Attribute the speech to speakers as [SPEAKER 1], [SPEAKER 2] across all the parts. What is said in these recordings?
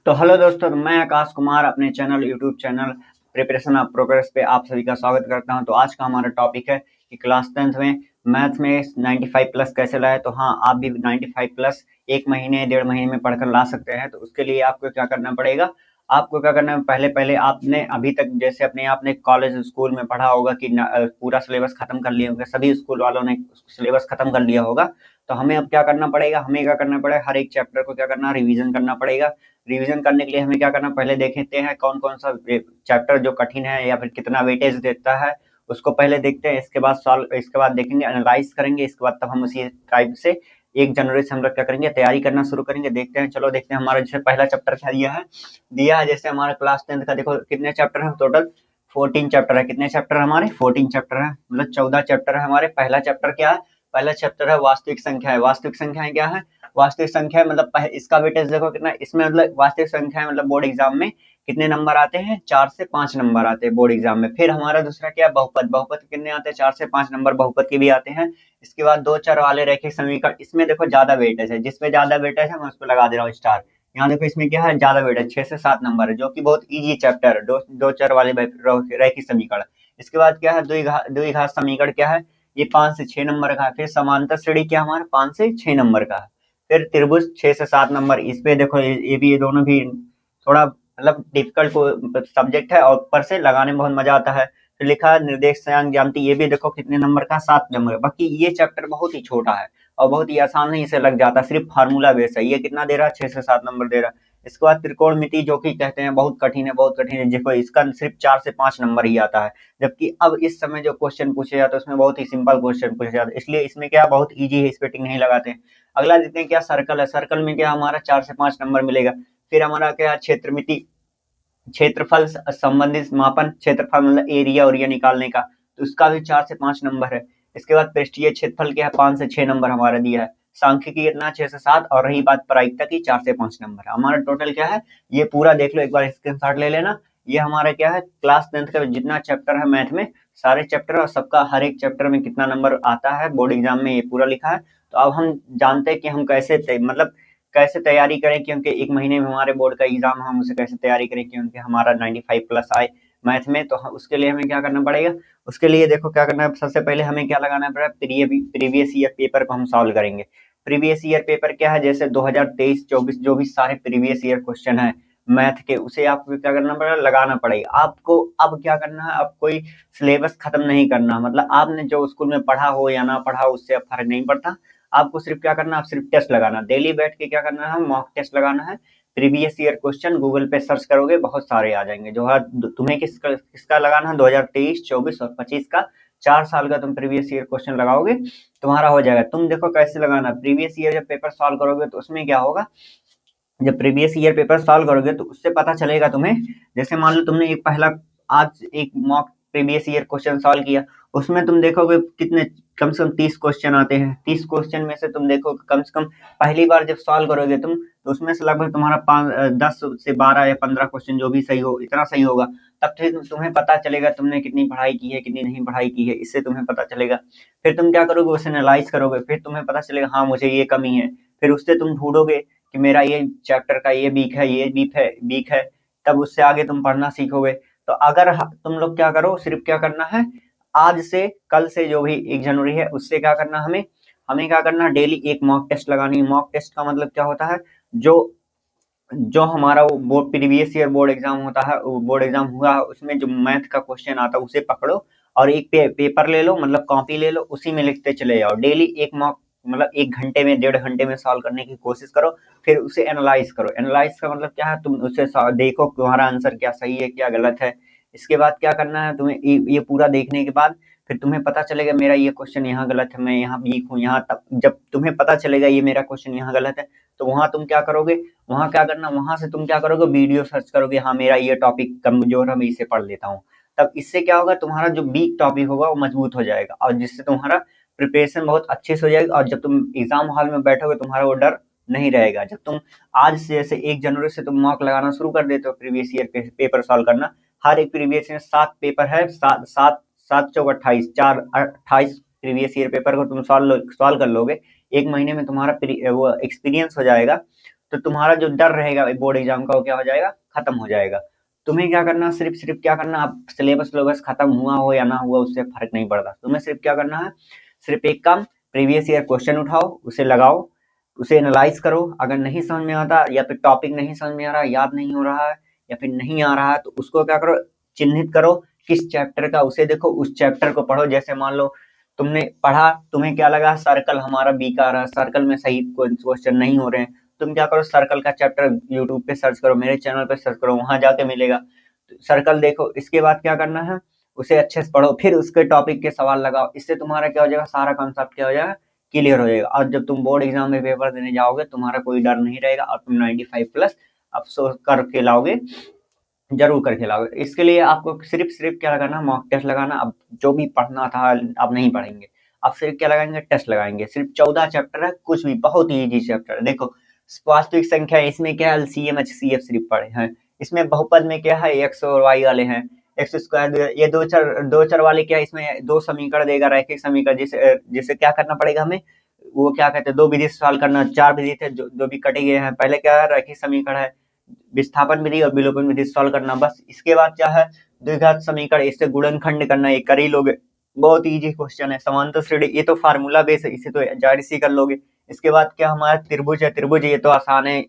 [SPEAKER 1] तो हेलो दोस्तों, मैं आकाश कुमार अपने channel YouTube channel preparation of progress पे आप सभी का स्वागत करता हूं। तो आज का हमारा टॉपिक है कि क्लास 10th में मैथ में 95 प्लस कैसे लाए। तो हाँ, आप भी 95 प्लस एक महीने डेढ़ महीने में पढ़कर ला सकते हैं। तो उसके लिए आपको क्या करना पड़ेगा, आपको क्या करना है, पहले पहले आपने अभी तक जैसे अपने आपने कॉलेज स्कूल में पढ़ा होगा कि पूरा सिलेबस खत्म कर लिए होंगे, सभी स्कूल वालों ने सिलेबस खत्म कर लिया होगा। तो हमें अब क्या करना पड़ेगा, हर एक चैप्टर को क्या करना, रिवीजन करना पड़ेगा। रिवीजन करने के लिए हमें क्या करना, पहले देखते हैं कौन कौन सा चैप्टर जो कठिन है या फिर कितना वेटेज देता है, उसको पहले देखते हैं। इसके बाद देखेंगे, एनालाइज करेंगे। इसके बाद तब हम उसी टाइप से 1 जनवरी से हम लोग क्या करेंगे, तैयारी करना शुरू करेंगे। देखते हैं, चलो देखते हैं हमारा जैसे पहला चैप्टर क्या दिया है। जैसे हमारा क्लास 10th का देखो कितने चैप्टर है टोटल, 14 चैप्टर है। कितने चैप्टर हमारे, 14 चैप्टर है, मतलब 14 चैप्टर है हमारे। पहला चैप्टर क्या है, पहला चैप्टर है वास्तविक संख्या है। वास्तविक संख्याएं क्या है, वास्तविक संख्या मतलब इसका वेटेज देखो कितना, इसमें मतलब वास्तविक संख्या है मतलब बोर्ड एग्जाम में कितने नंबर आते हैं, 4 से 5 नंबर आते हैं बोर्ड एग्जाम में। फिर हमारा दूसरा क्या है, बहुपद। बहुपद कितने आते हैं, 4 से 5 नंबर बहुपद के भी आते हैं। इसके बाद दो चर वाले रैखिक समीकरण, इसमें देखो ज्यादा वेटेज है, जिसमें ज्यादा वेटेज है मैं उस पर लगा दे रहा हूँ स्टार। यहाँ देखो इसमें क्या है, ज्यादा वेटेज 6 से 7 नंबर है, जो कि बहुत इजी चैप्टर है, दो चर वाले रैखिक समीकरण। इसके बाद क्या है, द्विघात समीकरण क्या है, ये 5 से 6 नंबर का है। फिर समांतर श्रेणी क्या हमारा 5 से 6 नंबर का है। फिर त्रिभुज 6 से 7 नंबर। इस पे देखो ये भी, ये दोनों भी थोड़ा मतलब डिफिकल्ट सब्जेक्ट है और ऊपर से लगाने में बहुत मजा आता है। फिर लिखा है निर्देशांक ज्यामिति, ये भी देखो कितने नंबर का, 7 नंबर। बाकी ये चैप्टर बहुत ही छोटा है और बहुत ही आसान है, इसे लग जाता है, सिर्फ फार्मूला बेस है। ये कितना दे रहा है, 6 से 7 नंबर दे रहा है। इसके बाद त्रिकोणमिति, जो कि कहते हैं बहुत कठिन है, बहुत कठिन है, देखो इसका सिर्फ 4 से 5 नंबर ही आता है। जबकि अब इस समय जो क्वेश्चन पूछे जाते हैं उसमें बहुत ही सिंपल क्वेश्चन पूछे जाते हैं, इसलिए इसमें क्या बहुत इजी है, इस पे टिक नहीं लगाते हैं। अगला देखते हैं क्या, सर्कल है। सर्कल में क्या हमारा 4 से 5 नंबर मिलेगा। फिर हमारा क्या, क्षेत्रमिति, क्षेत्रफल संबंधित मापन, क्षेत्रफल मतलब एरिया और ये निकालने का, तो उसका भी 4 से 5 नंबर है। इसके बाद पृष्ठीय क्षेत्रफल क्या है, 5 से 6 नंबर हमारा दिया है। सांख्यिकी कितना, 6 से 7। और रही बात प्रायिकता की, 4 से 5 नंबर। हमारा टोटल क्या है, ये पूरा देख लो एक बार, स्क्रीनशॉट ले लेना। ये हमारा क्या है, क्लास 10th का जितना चैप्टर है मैथ में, सारे चैप्टर और सबका हर एक चैप्टर में कितना नंबर आता है बोर्ड एग्जाम में, ये पूरा लिखा है। तो अब हम जानते हैं कि हम मतलब कैसे तैयारी करें, क्योंकि एक महीने में हमारे बोर्ड का एग्जाम, हम उसे कैसे तैयारी करें क्योंकि हमारा 95 प्लस आए मैथ में। तो उसके लिए हमें क्या करना पड़ेगा, उसके लिए देखो क्या करना है, सबसे पहले हमें क्या लगाना पड़ेगा, प्रीवियस ईयर पेपर को हम सॉल्व करेंगे। प्रीवियस ईयर पेपर क्या है, जैसे 2023-24 जो भी सारे प्रीवियस ईयर क्वेश्चन है मैथ के, उसे आपको क्या करना पड़ेगा, लगाना पड़ेगा आपको। अब क्या करना है, अब कोई सिलेबस खत्म नहीं करना, मतलब आपने जो स्कूल में पढ़ा हो या ना पढ़ा हो उससे अब फर्क नहीं पड़ता। आपको सिर्फ क्या करना है, आप सिर्फ टेस्ट लगाना, डेली बैठ के क्या करना है, मॉक टेस्ट लगाना है। प्रीवियस ईयर क्वेश्चन गूगल पे सर्च करोगे बहुत सारे आ जाएंगे। जो है तुम्हें किसका लगाना है, 2023, 24 और 25 का, 4 साल का तुम प्रीवियस ईयर क्वेश्चन लगाओगे, तुम्हारा हो जाएगा। तुम देखो कैसे लगाना, प्रीवियस ईयर जब पेपर सॉल्व करोगे तो उसमें क्या होगा, जब प्रीवियस ईयर पेपर सॉल्व करोगे तो उससे पता चलेगा तुम्हें, जैसे मान लो तुमने एक पहला आज एक mock previous year question solve किया, उसमें तुम देखोगे कितने, कम से कम 30 क्वेश्चन आते हैं। 30 क्वेश्चन में से तुम देखो कम से कम पहली बार जब सॉल्व करोगे तुम, तो उसमें से लगभग तुम्हारा 10 से 12 या 15 क्वेश्चन जो भी सही हो, इतना सही होगा। तब फिर तुम्हें पता चलेगा तुमने कितनी पढ़ाई की है, कितनी नहीं पढ़ाई की है, इससे तुम्हें पता चलेगा। फिर तुम क्या करोगे, उसे एनालाइज करोगे, फिर तुम्हें पता चलेगा हाँ मुझे ये कमी है। फिर उससे तुम ढूंढोगे कि मेरा ये चैप्टर का ये वीक है, ये वीक है, तब उससे आगे तुम पढ़ना सीखोगे। तो अगर तुम लोग क्या करो, सिर्फ क्या करना है, आज से कल से जो भी 1 जनवरी है उससे क्या करना, हमें हमें क्या करना, डेली एक मॉक टेस्ट लगानी है। मॉक टेस्ट का मतलब क्या होता है, जो जो हमारा वो board previous year board exam होता है, बोर्ड एग्जाम हुआ है, उसमें जो मैथ का क्वेश्चन आता है उसे पकड़ो और एक पेपर ले लो, मतलब कॉपी ले लो, उसी में लिखते चले जाओ। डेली एक मॉक, मतलब 1 घंटे में, 1.5 घंटे में सॉल्व करने की कोशिश करो। फिर उसे एनालाइज करो। एनालाइज का मतलब क्या है, तुम उसे देखो तुम्हारा आंसर क्या सही है क्या गलत है। इसके बाद क्या करना है तुम्हें, ये पूरा देखने के बाद फिर तुम्हें पता चलेगा मेरा ये क्वेश्चन यहाँ गलत है, मैं यहाँ वीक हूँ यहाँ, तब जब तुम्हें पता चलेगा ये मेरा क्वेश्चन यहाँ गलत है, तो वहां तुम क्या करोगे, वहां क्या करना, वहां से तुम क्या करोगे, वीडियो सर्च करोगे, हाँ मेरा ये टॉपिक कमजोर है, मैं इसे पढ़ लेता हूँ। तब इससे क्या होगा, तुम्हारा जो वीक टॉपिक होगा वो मजबूत हो जाएगा और जिससे तुम्हारा प्रिपरेशन बहुत अच्छे से हो जाएगा। और जब तुम एग्जाम हॉल में बैठोगे तुम्हारा वो डर नहीं रहेगा। जब तुम आज से, जैसे 1 जनवरी से तुम मॉक लगाना शुरू कर देते हो, प्रीवियस ईयर पेपर सॉल्व करना, हर एक प्रीवियस ईयर 7 पेपर है, सात सात सात चौक 28, 4 28 प्रीवियस ईयर पेपर को तुम सॉल्व कर लोगे, एक महीने में तुम्हारा वो एक्सपीरियंस हो जाएगा। तो तुम्हारा जो डर रहेगा बोर्ड एग्जाम का वो क्या हो जाएगा, खत्म हो जाएगा। तुम्हें क्या करना, सिर्फ सिर्फ क्या करना, अब सिलेबस खत्म हुआ हो या ना हुआ उससे फर्क नहीं पड़ता, तुम्हें सिर्फ क्या करना है, सिर्फ एक काम, प्रीवियस ईयर क्वेश्चन उठाओ, उसे लगाओ, उसे एनालाइज करो। अगर नहीं समझ में आता या फिर टॉपिक नहीं समझ में आ रहा, याद नहीं हो रहा है या फिर नहीं आ रहा है, तो उसको क्या करो, चिन्हित करो किस चैप्टर का, उसे देखो, उस चैप्टर को पढ़ो। जैसे मान लो तुमने पढ़ा, तुम्हें क्या लगा, सर्कल हमारा वीक आ रहा है, सर्कल में सही क्वेश्चन नहीं हो रहे हैं, तुम क्या करो, सर्कल का चैप्टर यूट्यूब पे सर्च करो, मेरे चैनल पे सर्च करो, वहां जाके मिलेगा। सर्कल देखो, इसके बाद क्या करना है, उसे अच्छे से पढ़ो, फिर उसके टॉपिक के सवाल लगाओ। इससे तुम्हारा क्या हो जाएगा, सारा कॉन्सेप्ट क्या हो जाएगा, क्लियर हो जाएगा। और जब तुम बोर्ड एग्जाम में पेपर देने जाओगे, तुम्हारा कोई डर नहीं रहेगा और तुम 95 प्लस अफसोस करके लाओगे, जरूर करके लाओगे। इसके लिए आपको सिर्फ सिर्फ क्या लगाना, मॉक टेस्ट लगाना। अब जो भी पढ़ना था अब नहीं पढ़ेंगे, अब सिर्फ क्या लगाएंगे, टेस्ट लगाएंगे। सिर्फ 14 चैप्टर है, कुछ भी, बहुत ही इजी चैप्टर है। देखो, वास्तविक संख्या है, इसमें क्या है, एलसीएम एचसीएफ सिर्फ पढ़े हैं। इसमें बहुपद में क्या है, एक्स और वाई वाले हैं, एक्स स्क्वायर, ये दो चर वाले क्या है, इसमें दो समीकरण देगा, रैखिक समीकरण, जिसे जिसे क्या करना पड़ेगा हमें, वो क्या कहते हैं, दो विधि से सॉल्व करना। चार विधि थे जो भी कटे गए हैं। पहले क्या है, रैखिक समीकरण है, विस्थापन विधि और विलोपन विधि से सॉल्व करना, बस। इसके बाद क्या है, द्विघात समीकरण, इससे गुणनखंड करना, ये कर ही लोगे, बहुत इजी क्वेश्चन है। समांतर श्रेणी, ये तो फार्मूला बेस है, इसे तो जाहिर सी कर लोगे। इसके बाद क्या, हमारा त्रिभुज है, त्रिभुज ये तो आसान है,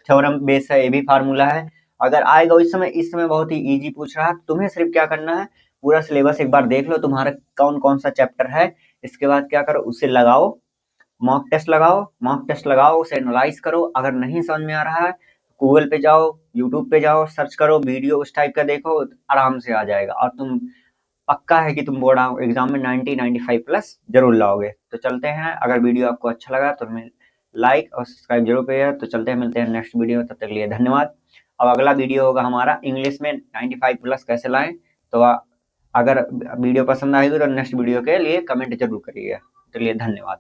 [SPEAKER 1] थ्योरम बेस है, ये भी फार्मूला है। अगर आएगा इस समय बहुत ही इजी पूछ रहा है। तुम्हें सिर्फ क्या करना है, पूरा सिलेबस एक बार देख लो, तुम्हारा कौन कौन सा चैप्टर है। इसके बाद क्या करो, उसे लगाओ, मॉक टेस्ट लगाओ, मॉक टेस्ट लगाओ, उसे एनालाइज करो। अगर नहीं समझ में आ रहा है, गूगल पे जाओ, यूट्यूब पे जाओ, सर्च करो, वीडियो उस टाइप का देखो, आराम से आ जाएगा। और तुम पक्का है कि तुम बोर्ड एग्जाम में 90 95 प्लस जरूर लाओगे। तो चलते हैं, अगर वीडियो आपको अच्छा लगा तो हमें लाइक और सब्सक्राइब जरूर करिएगा। तो चलते हैं, मिलते हैं नेक्स्ट वीडियो में, तब तक के लिए धन्यवाद। अब अगला वीडियो होगा हमारा इंग्लिश में 95 प्लस कैसे लाएं। तो अगर वीडियो पसंद आएगी तो नेक्स्ट वीडियो के लिए कमेंट जरूर करिएगा। चलिए, धन्यवाद।